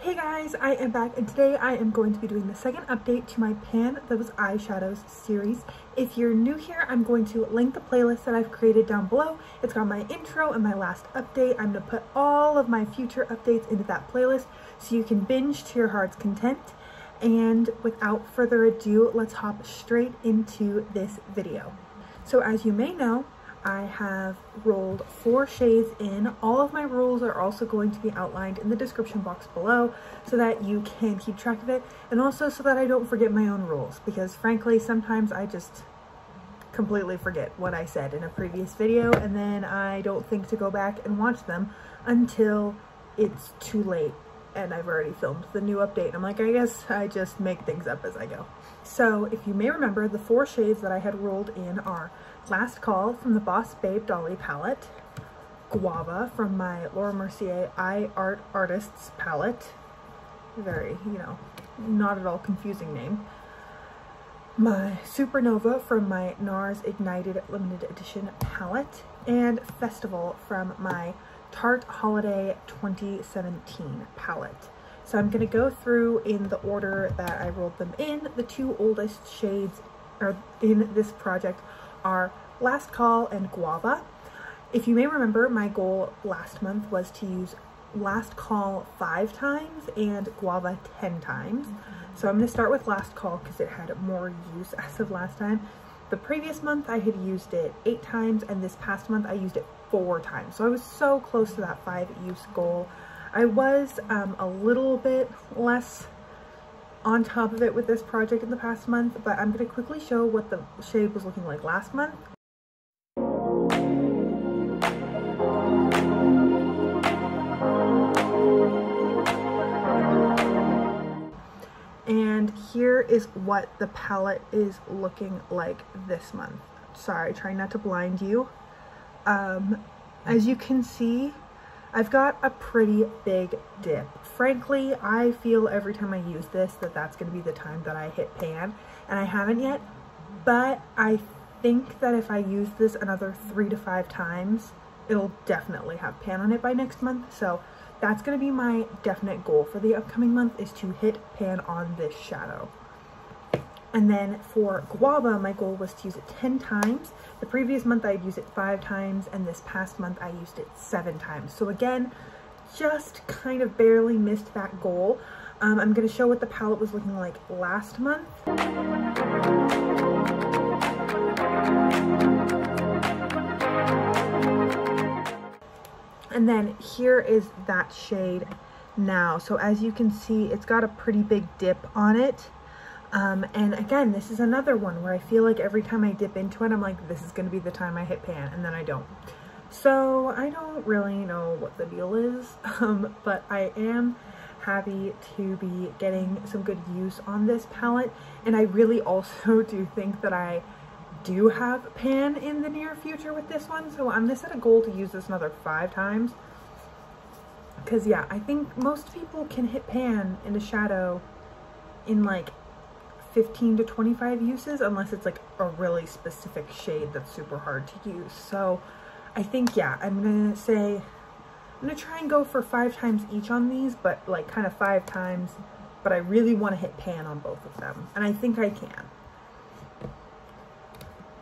Hey guys, I am back and today I am going to be doing the second update to my Pan Those Eyeshadows series. If you're new here, I'm going to link the playlist that I've created down below. It's got my intro and my last update. I'm going to put all of my future updates into that playlist so you can binge to your heart's content. And without further ado, let's hop straight into this video. So as you may know, I have rolled 4 shades in. All of my rules are also going to be outlined in the description box below so that you can keep track of it, and also so that I don't forget my own rules, because frankly sometimes I just completely forget what I said in a previous video and then I don't think to go back and watch them until it's too late and I've already filmed the new update. I'm like, I guess I just make things up as I go. So if you may remember, the 4 shades that I had rolled in are Last Call from the Boss Babe Dolly palette, Guava from my Laura Mercier Eye Art Artists palette, very, not at all confusing name, my Supernova from my NARS Ignited Limited Edition palette, and Festival from my Tarte Holiday 2017 palette. So I'm going to go through in the order that I rolled them in. The 2 oldest shades in this project are Last Call and Guava. If you may remember, my goal last month was to use Last Call 5 times and Guava 10 times. So I'm going to start with Last Call because it had more use as of last time. The previous month I had used it 8 times, and this past month I used it 4 times. So I was so close to that 5 use goal. I was a little bit less on top of it with this project in the past month, but I'm going to quickly show what the shade was looking like last month. And here is what the palette is looking like this month. Sorry, trying not to blind you. As you can see, I've got a pretty big dip. Frankly, I feel every time I use this that that's going to be the time that I hit pan, and I haven't yet, but I think that if I use this another 3 to 5 times, it'll definitely have pan on it by next month. So that's going to be my definite goal for the upcoming month, is to hit pan on this shadow. And then for Guava, my goal was to use it 10 times. The previous month I'd used it 5 times, and this past month I used it 7 times. So again, just kind of barely missed that goal. I'm going to show what the palette was looking like last month. And then here is that shade now. So as you can see, it's got a pretty big dip on it. And again, this is another one where I feel like every time I dip into it, I'm like, this is going to be the time I hit pan, and then I don't. So I don't really know what the deal is, but I am happy to be getting some good use on this palette. And I really also do think that I do have pan in the near future with this one. So I'm going to set a goal to use this another 5 times. Because yeah, I think most people can hit pan in a shadow in like 15 to 25 uses, unless it's like a really specific shade that's super hard to use. So I think, yeah, I'm gonna try and go for 5 times each on these, but like kind of 5 times, but I really want to hit pan on both of them, and I think I can.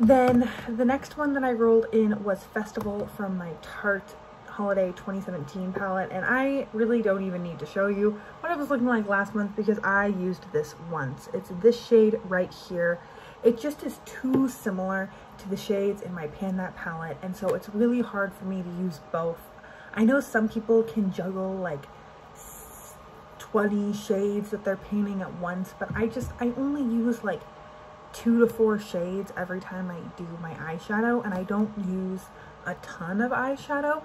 Then the next one that I rolled in was Festival from my Tarte Holiday 2017 palette, and I really don't even need to show you what it was looking like last month because I used this once. It's this shade right here. It just is too similar to the shades in my Pan That palette, and so it's really hard for me to use both. I know some people can juggle like 20 shades that they're painting at once, but I only use like 2 to 4 shades every time I do my eyeshadow, and I don't use a ton of eyeshadow.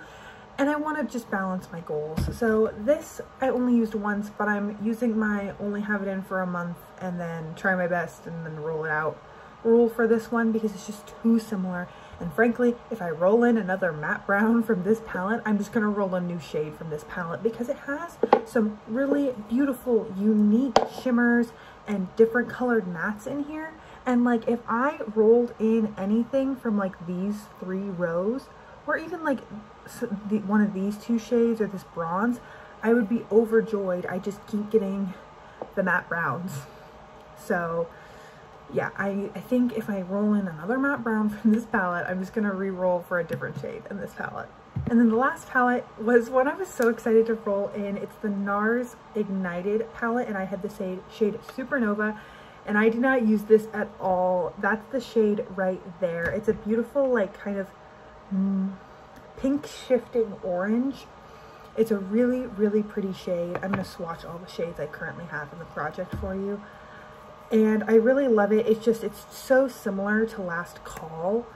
And I want to just balance my goals. So this I only used once, but I'm using my only have it in for a month and then try my best and then roll it out rule for this one, because it's just too similar. And frankly, if I roll in another matte brown from this palette, I'm just going to roll a new shade from this palette because it has some really beautiful, unique shimmers and different colored mattes in here. And like if I rolled in anything from like these 3 rows, or even like one of these 2 shades or this bronze, I would be overjoyed. I just keep getting the matte browns. So yeah, I think if I roll in another matte brown from this palette, I'm just gonna re-roll for a different shade in this palette. And then the last palette was one I was so excited to roll in. It's the NARS Ignited palette, and I had the shade Supernova, and I did not use this at all. That's the shade right there. It's a beautiful, like, kind of pink shifting orange. It's a really, really pretty shade. I'm gonna swatch all the shades I currently have in the project for you. And I really love it. It's so similar to Last Call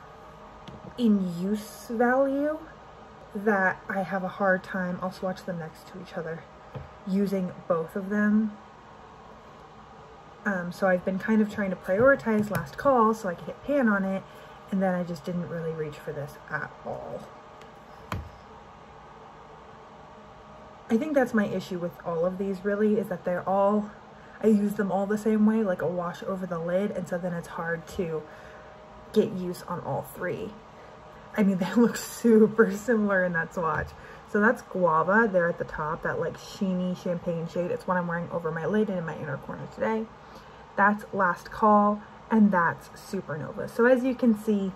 in use value that I have a hard time, I'll swatch them next to each other, using both of them. So I've been kind of trying to prioritize Last Call so I could hit pan on it, and then I just didn't really reach for this at all. I think that's my issue with all of these, really, is that they're all, I use them all the same way, like a wash over the lid, and so then it's hard to get use on all three. I mean, they look super similar in that swatch. So that's Guava there at the top, that like sheeny champagne shade. It's what I'm wearing over my lid and in my inner corner today. That's Last Call, and that's Supernova. So as you can see,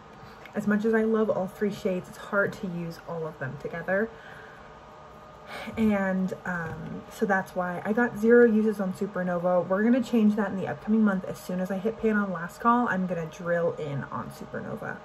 as much as I love all three shades, it's hard to use all of them together. And so that's why I got 0 uses on Supernova. We're going to change that in the upcoming month. As soon as I hit pan on Last Call, I'm going to drill in on Supernova.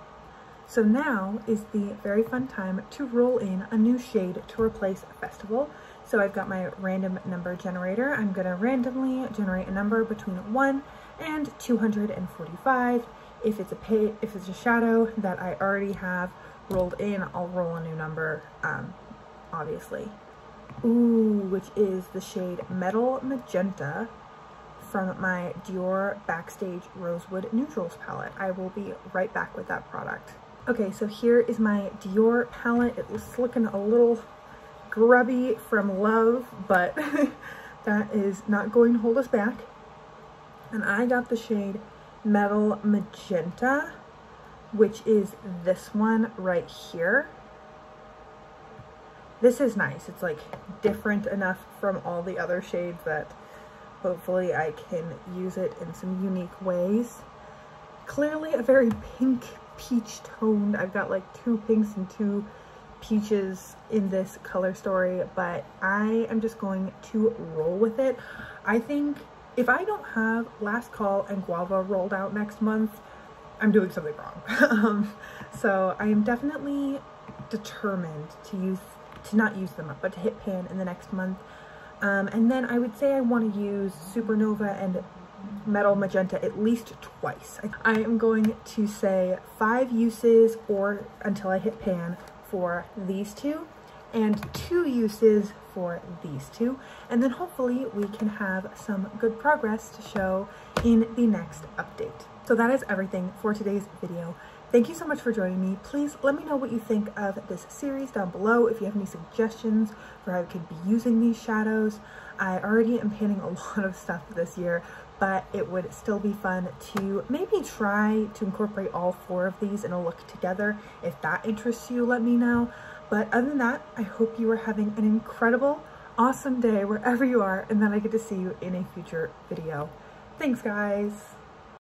So now is the very fun time to roll in a new shade to replace Festival. So I've got my random number generator. I'm going to randomly generate a number between 1 and 245. If it's a shadow that I already have rolled in, I'll roll a new number, obviously. Ooh, which is the shade Metal Magenta from my Dior Backstage Rosewood Neutrals palette. I will be right back with that product. Okay, so here is my Dior palette. It was looking a little grubby from love, but that is not going to hold us back. And I got the shade Metal Magenta, which is this one right here. This is nice. It's like different enough from all the other shades that hopefully I can use it in some unique ways. Clearly a very pink peach toned. I've got like 2 pinks and 2 peaches in this color story, but I am just going to roll with it. I think if I don't have Last Call and Guava rolled out next month, I'm doing something wrong. So I am definitely determined to not use them up, but to hit pan in the next month. And then I would say I want to use Supernova and Metal Magenta at least twice. I am going to say 5 uses or until I hit pan for these 2, and 2 uses for these 2, and then hopefully we can have some good progress to show in the next update. So that is everything for today's video. Thank you so much for joining me. Please let me know what you think of this series down below. If you have any suggestions for how I could be using these shadows. I already am panning a lot of stuff this year, but it would still be fun to maybe try to incorporate all 4 of these in a look together. If that interests you, let me know. But other than that, I hope you are having an incredible, awesome day wherever you are, and then I get to see you in a future video. Thanks, guys.